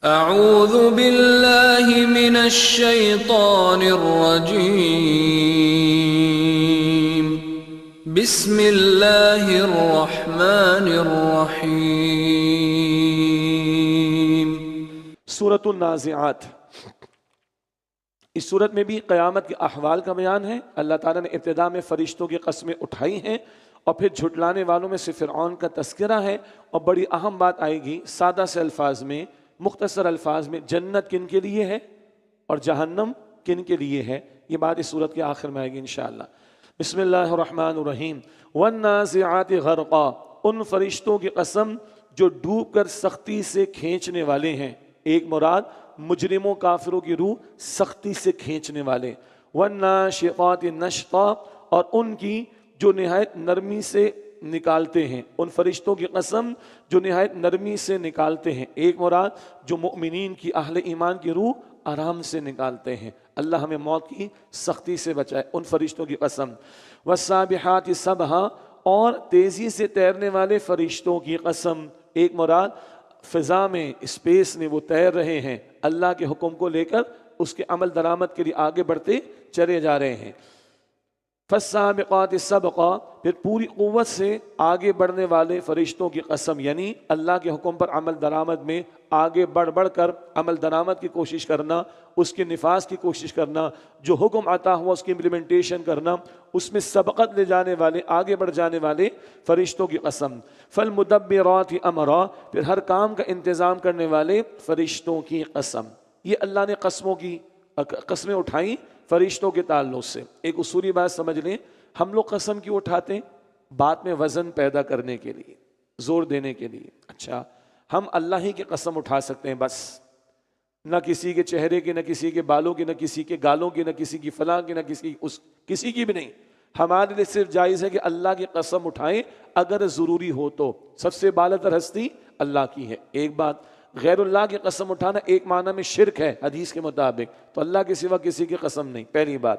اعوذ باللہ من الشیطان الرجیم بسم اللہ الرحمن الرحیم۔ سورۃ النازعات، اس صورت میں بھی قیامت کے احوال کا بیان ہے۔ اللہ تعالیٰ نے ابتدا میں فرشتوں کی قسمیں اٹھائی ہیں اور پھر جھٹلانے والوں میں سے فرعون کا تذکرہ ہے، اور بڑی اہم بات آئے گی سادہ سے الفاظ میں، مختصر الفاظ میں، جنت کن کے لیے ہے اور جہنم کن کے لیے ہے، یہ بات اس صورت کے آخر میں آئے گی انشاءاللہ۔ بسم اللہ الرحمن الرحیم۔ والنازعات غرقا، ان فرشتوں کی قسم جو ڈوب کر سختی سے کھینچنے والے ہیں۔ ایک مراد مجرموں کافروں کی روح سختی سے کھینچنے والے۔ والناشطات نشطا، اور ان کی جو نہایت نرمی سے نکالتے ہیں، ان فرشتوں کی قسم جو نہایت نرمی سے نکالتے ہیں۔ ایک مراد جو مؤمنین کی، اہل ایمان کی روح آرام سے نکالتے ہیں۔ اللہ ہمیں موت کی سختی سے بچائے، ان فرشتوں کی قسم۔ والسابحات سبحا، اور تیزی سے تیرنے والے فرشتوں کی قسم۔ ایک مراد فضا میں، اسپیس میں وہ تیر رہے ہیں، اللہ کے حکم کو لے کر اس کے عمل درآمد کے لیے آگے بڑھتے چلے جا رہے ہیں۔ فالسابقات سبقا، پھر پوری قوت سے آگے بڑھنے والے فرشتوں کی قسم، یعنی اللہ کے حکم پر عمل درآمد میں آگے بڑھ کر عمل درآمد کی کوشش کرنا، اس کے نفاذ کی کوشش کرنا، جو حکم عطا ہوا اس کی امپلیمنٹیشن کرنا، اس میں سبقت لے جانے والے، آگے بڑھ جانے والے فرشتوں کی قسم۔ فالمدبرات امرا، پھر ہر کام کا انتظام کرنے والے فرشتوں کی قسم۔ یہ اللہ نے قسمیں اٹھائیں فرشتوں کے تعلق سے۔ ایک اصولی بات سمجھ لیں، ہم لوگ قسم کیوں اٹھاتے ہیں؟ بات میں وزن پیدا کرنے کے لیے، زور دینے کے لیے۔ اچھا، ہم اللہ ہی کی قسم اٹھا سکتے ہیں بس، نہ کسی کے چہرے کی، نہ کسی کے بالوں کی، نہ کسی کے گالوں کی، نہ کسی کی فلاں کی، نہ کسی کی بھی نہیں۔ ہمارے لیے صرف جائز ہے کہ اللہ کی قسم اٹھائیں اگر ضروری ہو تو۔ سب سے بالا تر ہستی اللہ کی ہے۔ ایک بات، غیر اللہ کی قسم اٹھانا ایک معنی میں شرک ہے حدیث کے مطابق، تو اللہ کے سوا کسی کی قسم نہیں۔ پہلی بات،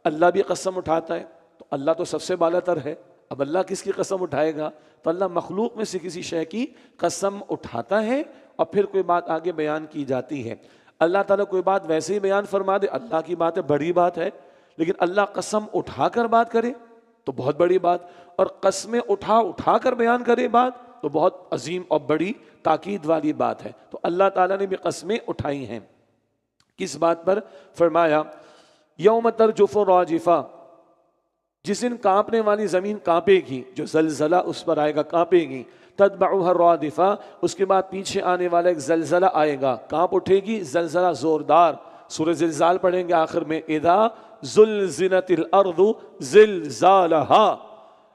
اللہ بھی قسم اٹھاتا ہے تو اللہ تو سب سے بالا تر ہے، اب اللہ کس کی قسم اٹھائے گا؟ تو اللہ مخلوق میں سے کسی شے کی قسم اٹھاتا ہے، اور پھر کوئی بات آگے بیان کی جاتی ہے۔ اللہ تعالیٰ کوئی بات ویسے ہی بیان فرما دے، اللہ کی بات ہے، بڑی بات ہے، لیکن اللہ قسم اٹھا کر بات کرے تو بہت بڑی بات، اور قسمیں اٹھا کر بیان کرے بات تو بہت عظیم اور بڑی تاکید والی بات ہے۔ تو اللہ تعالیٰ نے بھی قسمیں اٹھائی ہیں۔ کس بات پر؟ فرمایا یوم ترجف الراجفہ، جس دن کانپنے والی زمین کانپے گی، جو زلزلہ اس پر آئے گا کانپے گی۔ تتبعها الرادفہ، اس کے بعد پیچھے آنے والا ایک زلزلہ آئے گا، کانپ اٹھے گی، زلزلہ زوردار۔ سورہ زلزال پڑھیں گے آخر میں، اذا زلزلت الارض زلزالہا،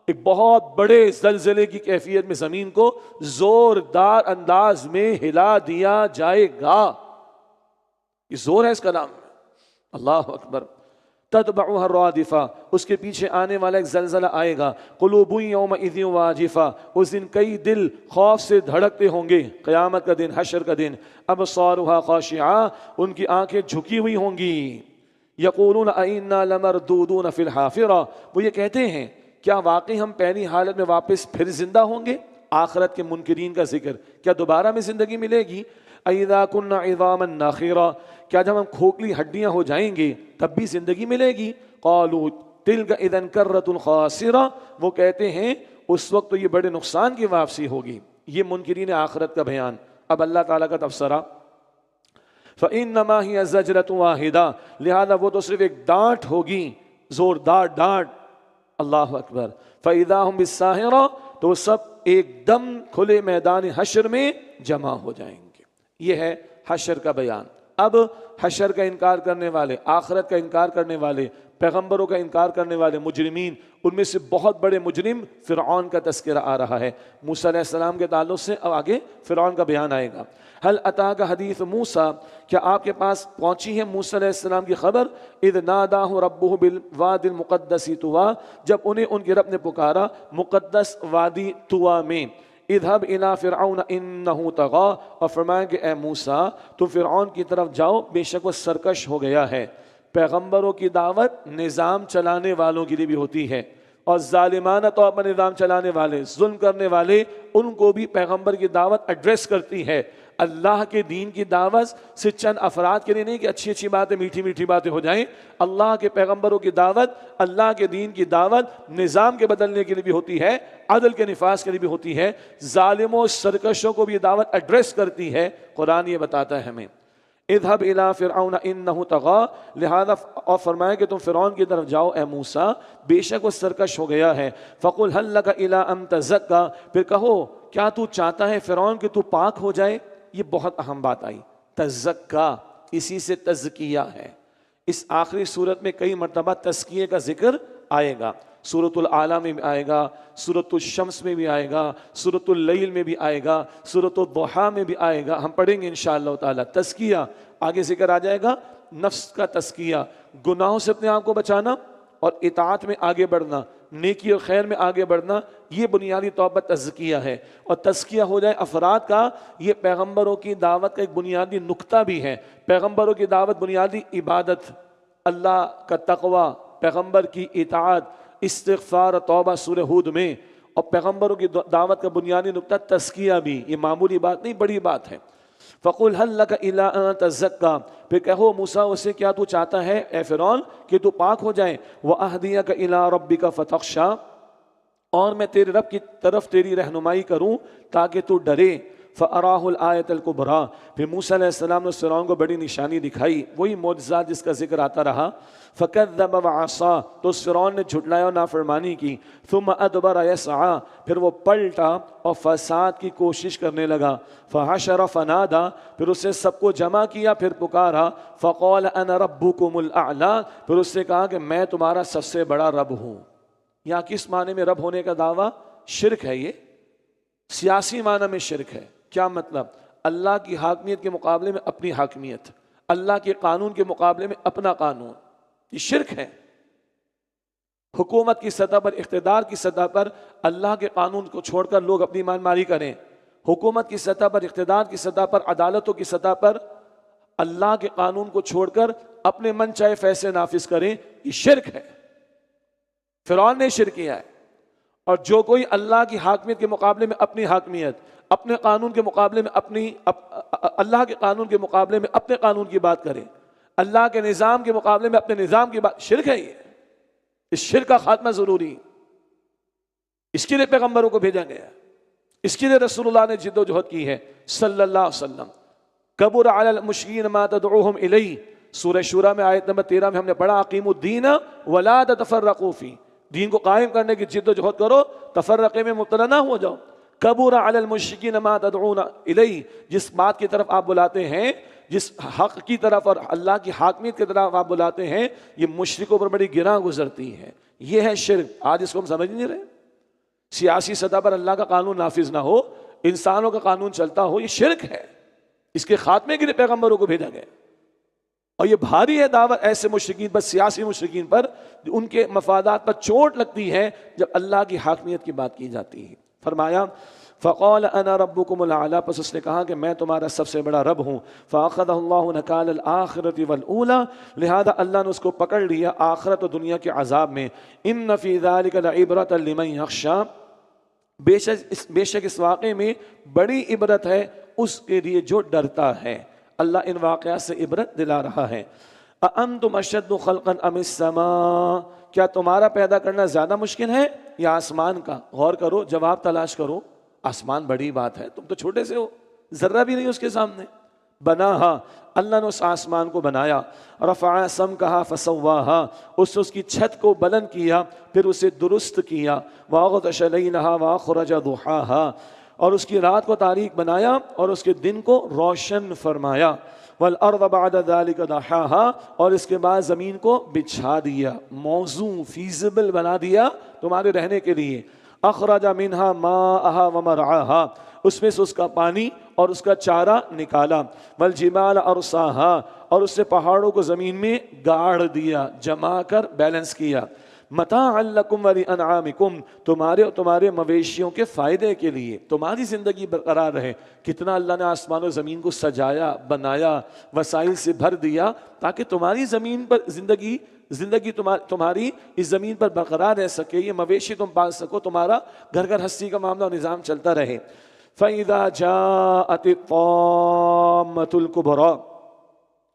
ایک بہت بڑے زلزلے کی کیفیت میں زمین کو زوردار انداز میں ہلا دیا جائے گا۔ یہ زور ہے اس کلام میں، اللہ اکبر۔ تتبعها الرادفہ، اس کے پیچھے آنے والا ایک زلزلہ آئے گا۔ قلوب یومئذ واجفہ، اس دن کئی دل خوف سے دھڑکتے ہوں گے، قیامت کا دن، حشر کا دن۔ ابصارها خاشعہ، ان کی آنکھیں جھکی ہوئی ہوں گی۔ یقولون ائنا لمردودون فی الحافرہ، وہ یہ کہتے ہیں کیا واقعی ہم پہلی حالت میں واپس پھر زندہ ہوں گے؟ آخرت کے منکرین کا ذکر، کیا دوبارہ میں زندگی ملے گی؟ اذا كنا عظاما ناخرا، کیا جب ہم کھوکھلی ہڈیاں ہو جائیں گے تب بھی زندگی ملے گی؟ قالوا تلك اذا کرۃ خاسرہ، وہ کہتے ہیں اس وقت تو یہ بڑے نقصان کی واپسی ہوگی۔ یہ منکرین آخرت کا بیان۔ اب اللہ تعالیٰ کا تبصرہ، فانما هي زجرۃ واحدہ، لہذا وہ تو صرف ایک ڈانٹ ہوگی، زوردار ڈانٹ۔ اللہ اکبر۔ فاذا هم بالساہرہ، تو سب ایک دم کھلے میدان حشر میں جمع ہو جائیں گے۔ یہ ہے حشر کا بیان۔ اب حشر کا انکار کرنے والے، آخرت کا انکار کرنے والے، پیغمبروں کا انکار کرنے والے مجرمین، ان میں سے بہت بڑے مجرم فرعون کا تذکرہ آ رہا ہے۔ موسیٰ علیہ السلام کے تعلق سے اب آگے فرعون کا بیان آئے گا۔ هل اتاک حدیث موسیٰ، کیا آپ کے پاس پہنچی ہے موسیٰ علیہ السلام کی خبر؟ اذ ناداہ ربہ بالوادی المقدس طویٰ، جب انہیں ان کے رب نے پکارا مقدس وادی طویٰ میں۔ اذهب الى فرعون انه طغى، اور فرمایا کہ اے موسیٰ تم فرعون کی طرف جاؤ، بے شک وہ سرکش ہو گیا ہے۔ پیغمبروں کی دعوت نظام چلانے والوں کے لیے بھی ہوتی ہے، اور ظالمانہ طور پر نظام چلانے والے، ظلم کرنے والے، ان کو بھی پیغمبر کی دعوت ایڈریس کرتی ہے۔ اللہ کے دین کی دعوت سے چند افراد کے لیے نہیں کہ اچھی اچھی باتیں میٹھی میٹھی باتیں ہو جائیں. اللہ کے پیغمبروں کی دعوت, اللہ کے دین کی دعوت نظام کے بدلنے کے لیے بھی ہوتی ہے, عدل کے نفاذ کے لیے بھی ہوتی ہے, ظالموں سرکشوں کو بھی یہ دعوت ایڈریس کرتی ہے. قرآن یہ بتاتا ہے ہمیں اذهب الى فرعون انه طغى, لہذا اور فرمایا کہ تم فرعون کی طرف جاؤ اے موسیٰ, بے شک وہ سرکش ہو گیا ہے. فقل هل لك الى ان تزكى, پھر کہو کیا تو چاہتا ہے فرعون کہ تو پاک ہو جائے. یہ بہت اہم بات آئی, تزکا اسی سے تزکیہ ہے. اس آخری صورت میں کئی مرتبہ تزکیے کا ذکر آئے گا. سورۃ الاعلیٰ میں بھی آئے گا, سورۃ الشمس میں بھی آئے گا, سورۃ اللیل میں بھی آئے گا, سورۃ الضحیٰ میں بھی آئے گا. ہم پڑھیں گے انشاءاللہ تعالی. تزکیہ آگے ذکر آ جائے گا, نفس کا تزکیہ, گناہوں سے اپنے آپ کو بچانا اور اطاعت میں آگے بڑھنا, نیکی اور خیر میں آگے بڑھنا, یہ بنیادی طور پر تزکیہ ہے. اور تزکیہ ہو جائے افراد کا, یہ پیغمبروں کی دعوت کا ایک بنیادی نقطہ بھی ہے. پیغمبروں کی دعوت بنیادی عبادت, اللہ کا تقوی, پیغمبر کی اطاعت, استغفار توبہ سورہ ہود میں, اور پیغمبروں کی دعوت کا بنیادی نقطہ تزکیہ بھی. یہ معمولی بات نہیں, بڑی بات ہے. فَقُلْ هَلْ لَكَ إِلَىٰ أَن تَزَكَّىٰ, پھر کہو موسیٰ اسے کیا تو چاہتا ہے اے فرعون کہ تو پاک ہو جائے. وَأَهْدِيَكَ إِلَىٰ رَبِّكَ فَتَخْشَىٰ, اور میں تیرے رب کی طرف تیری رہنمائی کروں تاکہ تو ڈرے. فَأَرَاهُ الْآيَةَ الْكُبْرَىٰ, پھر موسیٰ علیہ السلام نے فرعون کو بڑی نشانی دکھائی, وہی معجزات جس کا ذکر آتا رہا. فَكَذَّبَ وَعَصَىٰ, تو اس فرعون نے جھٹلایا اور نافرمانی کی. ثُمَّ أَدْبَرَ يَسْعَىٰ, پھر وہ پلٹا اور فساد کی کوشش کرنے لگا. فَحَشَرَ فَنَادَىٰ, پھر اس نے سب کو جمع کیا, پھر پکارا. فَقَالَ أَنَا رَبُّكُمُ الْأَعْلَىٰ, پھر اس نے کہا کہ میں تمہارا سب سے بڑا رب ہوں. یہاں کس معنی میں رب ہونے کا دعویٰ؟ شرک ہے. یہ سیاسی معنی میں شرک ہے. کیا مطلب؟ اللہ کی حاکمیت کے مقابلے میں اپنی حاکمیت, اللہ کے قانون کے مقابلے میں اپنا قانون, یہ شرک ہے. حکومت کی سطح پر, اقتدار کی سطح پر اللہ کے قانون کو چھوڑ کر لوگ اپنی مان ماری کریں. حکومت کی سطح پر, اقتدار کی سطح پر, عدالتوں کی سطح پر اللہ کے قانون کو چھوڑ کر اپنے من چاہے فیصلے نافذ کریں, یہ شرک ہے. فرعون نے شرک کیا ہے. اور جو کوئی اللہ کی حاکمیت کے مقابلے میں اپنی حاکمیت, اپنے قانون کے مقابلے میں اپنی, اللہ کے قانون کے مقابلے میں اپنے قانون کی بات کرے, اللہ کے نظام کے مقابلے میں اپنے نظام کی بات, شرک ہے یہ. اس شرک کا خاتمہ ضروری, اس کے لیے پیغمبروں کو بھیجا گیا, اس کے لیے رسول اللہ نے جد و جہد کی ہے صلی اللہ علیہ وسلم. کبر علی المشرکین ما تدعوہم الیہ, سورہ شورى میں آیت نمبر 13 میں ہم نے پڑھا اقیموا الدین ولا تتفرقوا فیہ, دین کو قائم کرنے کی جد و جہد کرو, تفرقے میں مبتلا نہ ہو جاؤ. کبر علی المشرکین ما تدعون الیہ, جس بات کی طرف آپ بلاتے ہیں, جس حق کی طرف اور اللہ کی حاکمیت کی طرف آپ بلاتے ہیں, یہ مشرکوں پر بڑی گراں گزرتی ہے. یہ ہے شرک. آج اس کو ہم سمجھ نہیں رہے. سیاسی سطح پر اللہ کا قانون نافذ نہ ہو, انسانوں کا قانون چلتا ہو, یہ شرک ہے. اس کے خاتمے کے لیے پیغمبروں کو بھیجا گیا. اور یہ بھاری ہے دعوت ایسے مشرکین پر, سیاسی مشرکین پر, ان کے مفادات پر چوٹ لگتی ہے جب اللہ کی حاکمیت کی بات کی جاتی ہے. فرمایا فقال انا ربکم الاعلی, پس اس نے کہا کہ میں تمہارا سب سے بڑا رب ہوں. فاخذہ اللہ نکال الآخرۃ والاولی, لہذا اللہ نے اس کو پکڑ لیا آخرت و دنیا کے عذاب میں. ان فی ذلک لعبرۃ لمن یخشی, بے شک اس واقعے میں بڑی عبرت ہے اس کے لیے جو ڈرتا ہے. اللہ ان واقعات سے عبرت دلا رہا ہے. اَأَنْتُمْ أَشَدُّ خَلْقًا أَمِ السَّمَاءِ, کیا تمہارا پیدا کرنا زیادہ مشکل ہے یا آسمان کا؟ غور کرو, جواب تلاش کرو. آسمان بڑی بات ہے, تم تو چھوٹے سے ہو, ذرہ بھی نہیں اس کے سامنے. بناہا, اللہ نے اس آسمان کو بنایا. رفع سمکہا فسواہا, اس کی چھت کو بلند کیا پھر اسے درست کیا. وَأَغْطَشَ لَيْلَهَا وَأَخْرَجَ ضُحَاهَا, اور اس کی رات کو تاریک بنایا اور اس کے دن کو روشن فرمایا. وَالْأَرْضَ بَعْدَ ذَلِكَ دَحَاهَا, اور اس کے بعد زمین کو بچھا دیا, موزوں فیزیبل بنا دیا تمہارے رہنے کے لیے. اخرج منها ماءها ومرعاها, اس میں سے اس کا پانی اور اس کا چارہ نکالا. والجبال ارساها, اور اس سے پہاڑوں کو زمین میں گاڑ دیا, جما کر بیلنس کیا. متاعا لکم ولانعامکم, تمہارے اور تمہارے مویشیوں کے فائدے کے لیے, تمہاری زندگی برقرار رہے. کتنا اللہ نے آسمان و زمین کو سجایا, بنایا, وسائل سے بھر دیا تاکہ تمہاری زمین پر زندگی تمہاری اس زمین پر برقرار رہ سکے, یہ مویشی تم پال سکو, تمہارا گھر گھر ہستی کا معاملہ و نظام چلتا رہے. فَإِذَا جَاءَتِ الطَّامَّةُ الْكُبْرَى،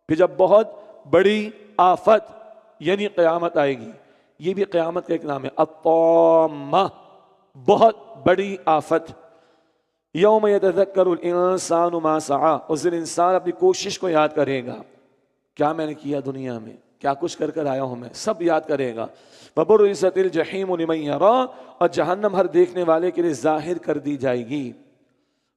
پھر جب بہت بڑی آفت یعنی قیامت آئے گی. یہ بھی قیامت کا ایک نام ہے، الطامہ، بہت بڑی آفت. یوم یتذکر الانسان ما سعی، اس دن انسان اپنی کوشش کو یاد کرے گا، کیا میں نے کیا دنیا میں، کیا کچھ کر کر آیا ہوں میں، سب یاد کرے گا. وبرزت الجحیم لمن یری، اور جہنم ہر دیکھنے والے کے لیے ظاہر کر دی جائے گی.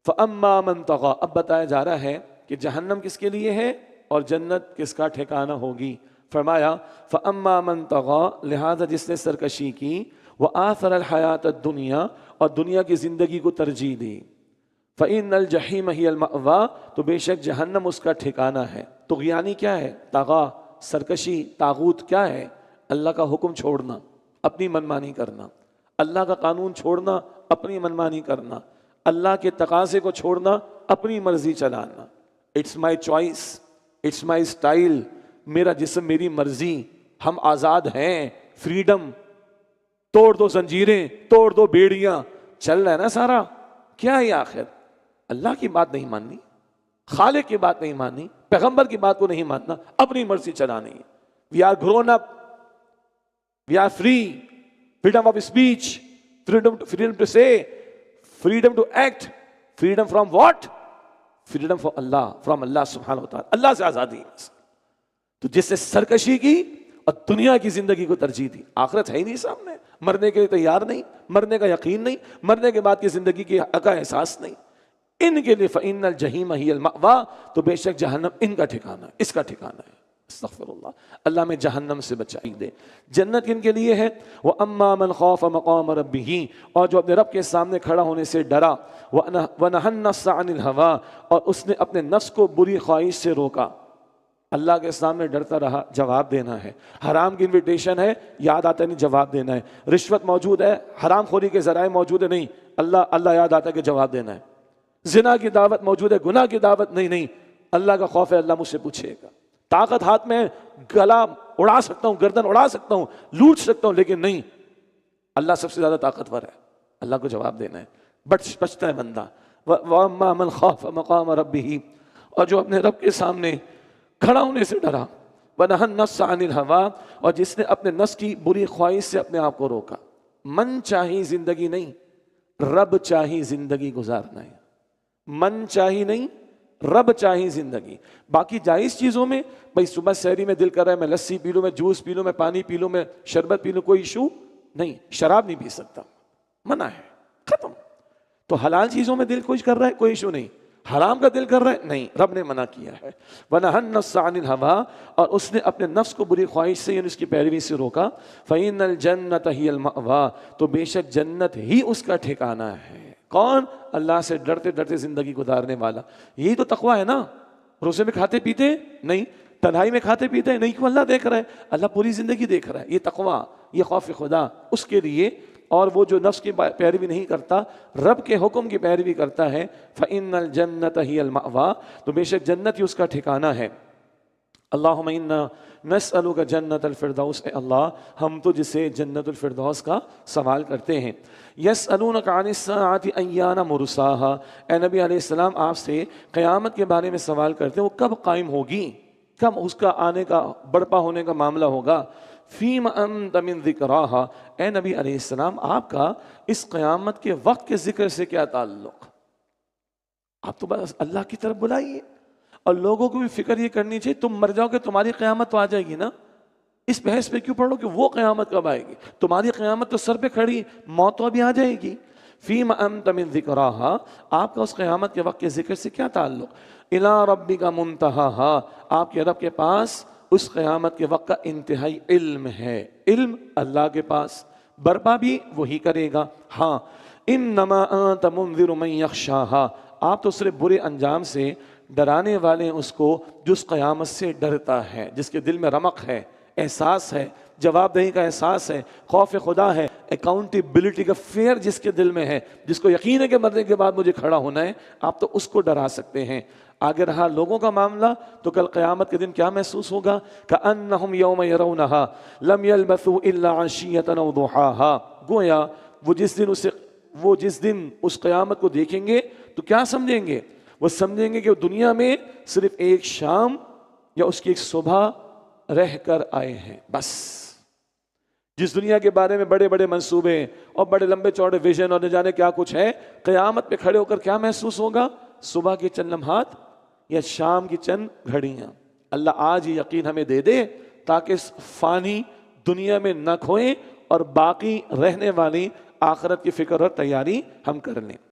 فاما من طغی، اب بتایا جا رہا ہے کہ جہنم کس کے لیے ہے اور جنت کس کا ٹھکانہ ہوگی. فرمایا فاما من طغی، لہذا جس نے سرکشی کی، وآثر الحیات الدنیا، اور دنیا کی زندگی کو ترجیح دی. فإن الجحیم ہی المأوی، تو بے شک جہنم اس کا ٹھکانہ ہے. طغیانی کیا ہے؟ طغا، سرکشی. طاغوت کیا ہے؟ اللہ کا حکم چھوڑنا، اپنی منمانی کرنا، اللہ کا قانون چھوڑنا، اپنی منمانی کرنا، اللہ کے تقاضے کو چھوڑنا، اپنی مرضی چلانا. It's my choice, it's my style, میرا جسم میری مرضی، ہم آزاد ہیں، فریڈم. توڑ دو زنجیریں، توڑ دو بیڑیاں، چل رہا ہے نا سارا. کیا ہے آخر؟ اللہ کی بات نہیں ماننی، خالق کی بات نہیں ماننی، پیغمبر کی بات کو نہیں ماننا، اپنی مرضی چلانی ہے. We are grown up, we are free, freedom of speech, freedom to say, freedom to act, freedom from what? freedom for Allah, from Allah سبحانہ وتعالی. اللہ سے آزادی. تو جس نے سرکشی کی اور دنیا کی زندگی کو ترجیح دی، آخرت ہے ہی نہیں سامنے، مرنے کے لیے تیار نہیں، مرنے کا یقین نہیں، مرنے کے بعد کی زندگی کی حق کا احساس نہیں، ان کے لیے فإن الجحیم ہی المأوی، تو بے شک جہنم ان کا ٹھکانہ ہے، اس کا ٹھکانہ ہے. استغفر اللہ، اللہ میں جہنم سے بچائی دے. جنت کن کے لیے ہے؟ وَأَمَّا مَنْ خَافَ مَقَامَ رَبِّهِ، اور جو اپنے رب کے سامنے کھڑا ہونے سے ڈرا. وَنَهَى النَّفْسَ عَنِ الْهَوَىٰ، اور اس نے اپنے نفس کو بری خواہش سے روکا. اللہ کے سامنے ڈرتا رہا، جواب دینا ہے. حرام کی انویٹیشن ہے، یاد آتا نہیں، جواب دینا ہے. رشوت موجود ہے، حرام خوری کے ذرائع موجود ہے، نہیں، اللہ یاد آتا ہے کہ جواب دینا ہے. زنا کی دعوت موجود ہے، گناہ کی دعوت نہیں، اللہ کا خوف ہے، اللہ مجھ سے پوچھے گا. طاقت ہاتھ میں، گلا اڑا سکتا ہوں، گردن اڑا سکتا ہوں، لوٹ سکتا ہوں، لیکن نہیں، اللہ سب سے زیادہ طاقتور ہے، اللہ کو جواب دینا ہے. بچتا ہے بندہ. وَأَمَّا مَنْ خَافَ مَقَامَ رَبِّهِ، اور جو اپنے رب کے سامنے کھڑا ہونے سے ڈرا. وَنَهَى النَّفْسَ عَنِ الْهَوَىٰ، اور جس نے اپنے نفس کی بری خواہش سے اپنے آپ کو روکا. من چاہی زندگی نہیں، رب چاہی زندگی گزارنا ہے. من چاہی نہیں، رب چاہی زندگی. باقی جائز چیزوں میں بھائی صبح سحری میں دل کر رہا ہے میں لسی پی لوں، میں جوس پی لوں، میں پانی پی لوں، میں شربت پی لوں، کوئی ایشو نہیں. شراب نہیں پی سکتا، منع ہے، ختم. تو حلال چیزوں میں دل کچھ کر رہا ہے، کوئی ایشو نہیں. حرام کا دل کر رہا ہے، نہیں، رب نے منع کیا ہے. وَنَهَى النَّفْسَ عَنِ الْهَوَىٰ، اور اس نے اپنے نفس کو بری خواہش سے یعنی اس کی پیروی سے روکا. فَإِنَّ الْجَنَّةَ هِيَ الْمَأْوَىٰ، تو بے شک جنت ہی اس کا ٹھکانہ ہے. کون؟ اللہ سے ڈرتے ڈرتے زندگی گزارنے والا. یہی تو تقویٰ ہے نا. روزے میں کھاتے پیتے نہیں، تنہائی میں کھاتے پیتے نہیں، کیوں؟ اللہ دیکھ رہا ہے، اللہ پوری زندگی دیکھ رہا ہے. یہ تقویٰ، یہ خوف خدا اس کے لیے. اور وہ جو نفس کی پیروی نہیں کرتا، رب کے حکم کی پیروی کرتا ہے، فَإِنَّ الْجَنَّةَ هِيَ الْمَأْوَىٰ، تو بے شک جنت ہی اس کا ٹھکانہ ہے. اللہم انا نسألک جنت الفردوس، اے اللہ ہم تو جسے جنت الفردوس کا سوال کرتے ہیں. یسألونک عن الساعۃ ایان مرساہا، اے نبی علیہ السلام آپ سے قیامت کے بارے میں سوال کرتے ہیں، وہ کب قائم ہوگی، کب اس کا آنے کا برپا ہونے کا معاملہ ہوگا. فیم انت من ذکراہا، اے نبی علیہ السلام آپ کا اس قیامت کے وقت کے ذکر سے کیا تعلق. آپ تو بس اللہ کی طرف بلائیے. اور لوگوں کو بھی فکر یہ کرنی چاہیے تم مر جاؤ کہ تمہاری قیامت تو آ جائے گی نا. اس بحث پہ کیوں پڑھو کہ وہ قیامت کب آئے گی؟ تمہاری قیامت تو سر پہ کھڑی، موت تو ابھی آ جائے گی. فیم انت من ذکراہا، آپ کا اس قیامت کے وقت کے ذکر سے کیا تعلق. الی ربک منتہاہا، آپ کے رب کے پاس اس قیامت کے وقت کا انتہائی علم ہے. علم اللہ کے پاس، برپا بھی وہی کرے گا. ہاں، انما انت منذر من یخشاہا، آپ تو صرف برے انجام سے ڈرانے والے ہیں اس کو جو اس قیامت سے ڈرتا ہے، جس کے دل میں رمق ہے، احساس ہے، جواب دہی کا احساس ہے، خوف خدا ہے، اکاؤنٹیبلٹی کا فیئر جس کے دل میں ہے، جس کو یقین ہے کہ مرنے کے بعد مجھے کھڑا ہونا ہے. آپ تو اس کو ڈرا سکتے ہیں. آگے رہا لوگوں کا معاملہ، تو کل قیامت کے دن کیا محسوس ہوگا؟ کأنہم یوم یرونہا لم یلبثوا الا عشیۃ او ضحاہا، گویا وہ جس دن اسے وہ جس دن اس قیامت کو دیکھیں گے تو کیا سمجھیں گے؟ وہ سمجھیں گے کہ وہ دنیا میں صرف ایک شام یا اس کی ایک صبح رہ کر آئے ہیں بس۔ جس دنیا کے بارے میں بڑے بڑے منصوبے اور بڑے لمبے چوڑے ویژن اور نہ جانے کیا کچھ ہے، قیامت پہ کھڑے ہو کر کیا محسوس ہوگا؟ صبح کے چند لمحات یا شام کی چند گھڑیاں۔ اللہ آج یہ یقین ہمیں دے دے تاکہ اس فانی دنیا میں نہ کھوئیں اور باقی رہنے والی آخرت کی فکر اور تیاری ہم کر لیں۔